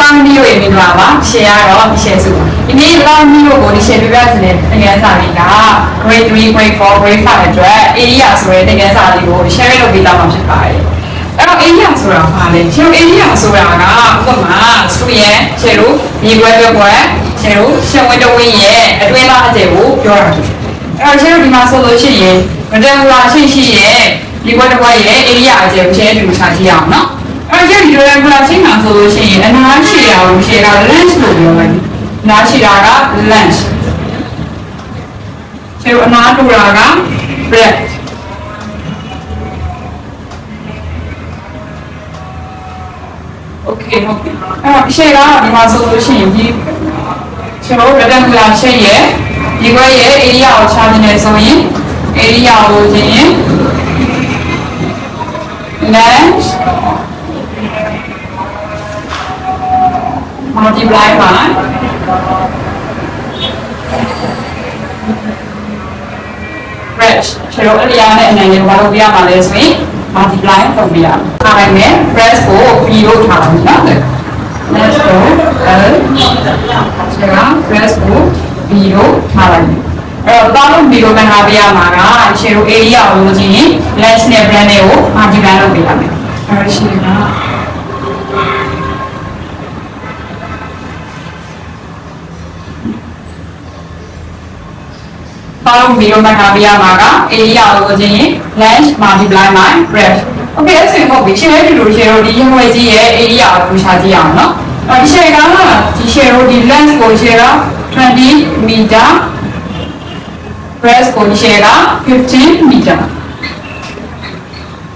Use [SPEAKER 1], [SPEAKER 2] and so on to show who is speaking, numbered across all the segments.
[SPEAKER 1] လောင်းမျိုးရေးမိသွားပါရှယ်ရတော့ဒီရှယ်စုဒီနေ့လောင်းမျိုးကိုဒီရှယ်ပြပြစတဲ့တကယ်စာလေးက grade 3 grade 4 grade 5အတွက် area ဆိုတဲ့တကယ်စာလေးကို share လုပ်ပေးသွားမှာဖြစ်ပါတယ်အဲ့တော့ area ဆိုတာဘာလဲရှယ် area ဆိုတာကဥပမာစတူရဲ့ရှယ်တို့မြေခွဲပြောပွဲရှယ်တို့ရှယ်ဝင်းတဝင်းရဲ့အတွင်းသားအကျယ်ကိုပြောတာဖြစ်အဲ့တော့ရှယ်တို့ဒီမှာဆိုလို့ရှိရင် rectangular ရှိရဲ့ဒီဘက်တစ်ဝက်ရဲ့ area အကျယ်ကိုရှယ်တူချကြည့်အောင်နော်အဲ့တော့ဒီ rectangular ချိန်မှာဆိုလို့ရှိရင်အနားရှည်တာကိုရှယ်က length လို့ပြောတယ်အနားရှည်တာက length ရှယ်တို့အနားတူတာက breadth okay ဟုတ်ပြီအဲ့တော့ရှယ်ကဒီမှာဆိုလို့ရှိရင်ဒီရှယ်တို့ rectangular ရှိရဲ့ဒီဘက်ရဲ့ area ကိုချနေတယ်ဆိုရင် area ကိုချင်း length multiply by breadth ရှယ်တို့အလျားနဲ့အနိုင်ကိုဘာလို့ပြရမှာလဲဆိုရင် multiply လုပ်ပြရမယ်။အားမယ် breadth ကို b လို့ထားပါမယ်နော်။ let's go l ရှယ်က breadth ကို b လို့ထားလိုက်မယ်။အဲ့တော့တောင်းလို့ b လို့မှတ်ထားပြရမှာကရှယ်တို့ area ကိုလို့ချင်း length နဲ့ breadth နဲ့ကို multiply လုပ်ပြရမယ်။အဲ့တော့ရှယ်ကတောင်းပြီးတော့မှတ်ထားပြရမှာက area ကိုချင်း length multiply by breadth okay အဲ့ဆိုရင်ဟုတ်ပြီရှယ်ရဲ့ဒီလိုရှယ်တို့ဒီရွှေကြီးရဲ့ area ကိုရှာကြည့်အောင်နော်ဒီရှယ်ကဒီရှယ်တို့ဒီ length ကိုရှယ်က20 meter breadth ကိုရှယ်က15 meter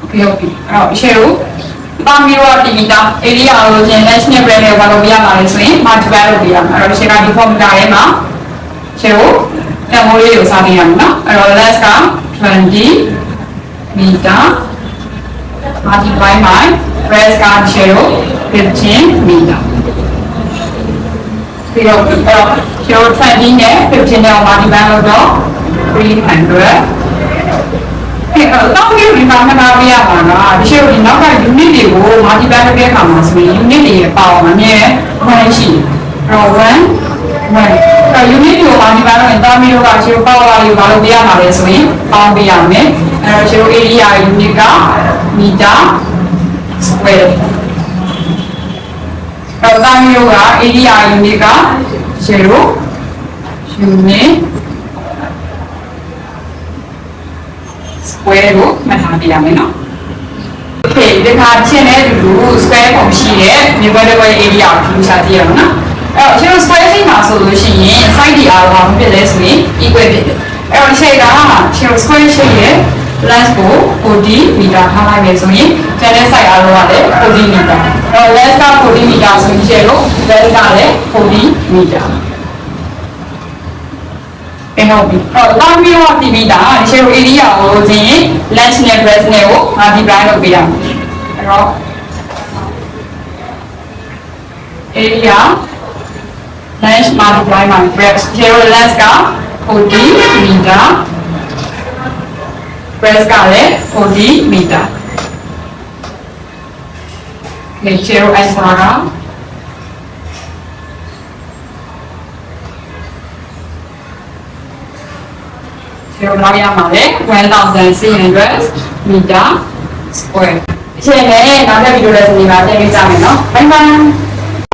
[SPEAKER 1] okay ဟုတ်ပြီအဲ့တော့ရှယ်တို့ပါမီရောဒီမီတာ area ကိုချင်း length နဲ့ breadth နဲ့ဘာလို့ပြရမှာလဲဆိုရင် multiply လုပ်ပြရမှာအဲ့တော့ရှယ်ကဒီ formula ထဲမှာရှယ်တို့တမိုးလေးကိုစားနေရမယ်နော်အဲ့တော့ length က20 meter multiply by breadth က15 meter ပြီးတော့20နဲ့15နဲ့ multiply လုပ်တော့300အဲ့တော့မျိုးဒီမှာမှတ်သားပြရမှာကဒီရှယ်ဒီနောက်က unit တွေကို multiply လုပ်တဲ့အခါမှာဆိုရင် unit တွေရဲ့power အမြဲ1ရှိအဲ့တော့1 unit ကို multiply လုပ်ရင်တာမီတို့ကရှယ် power လေးကိုဘာလို့ပြရမှာလဲဆိုရင်ပေါင်းပြရမယ်အဲ့တော့ရှယ် area unit က meter square အဲ့တော့တာမီတို့က area unit က0 unit square ကိုမှတ်ထားပြရမယ်နော် okay ဒီခါချင်းတဲ့လူ square ပုံရှိတဲ့မြေခွဲတစ်ခွဲ area ကိုထူးခြားကြည့်ရအောင်နော်အဲ့တော့ကျွန်တော် square ချိန်မှာဆိုလို့ရှိရင် side တွေအားလုံးဖြစ်လဲဆိုရင် equal ဖြစ်တယ်အဲ့တော့ချိန်ကကျွန်တော် square ချိန်ရဲ့ length ကို40 meter ထားလိုက်မယ်ဆိုရင်ကျန်တဲ့ side အားလုံးကလည်း40 meter အဲ့တော့ length က40 meter ဆိုရင်ကျတော့ breadth ကလည်း40 meterအဲ့ဟုတ်ပြီအဲ့တော့တောင်းပြီးတော့ဒီမီတာဒီရှယ် area ကိုချင်း length နဲ့ breadth နဲ့ကို multiply လုပ်ပေးရမယ်အဲ့တော့ area length multiply by breadth ရှယ် length က40 meter breadth ကလည်း40 meter ဒီရှယ် answer ကပြောပြရမှာလေ1600 meter square ရှင်းနေနောက်တဲ့ဗီဒီယိုလေးစနေမှာတင်ပြကြမယ်နော် bye bye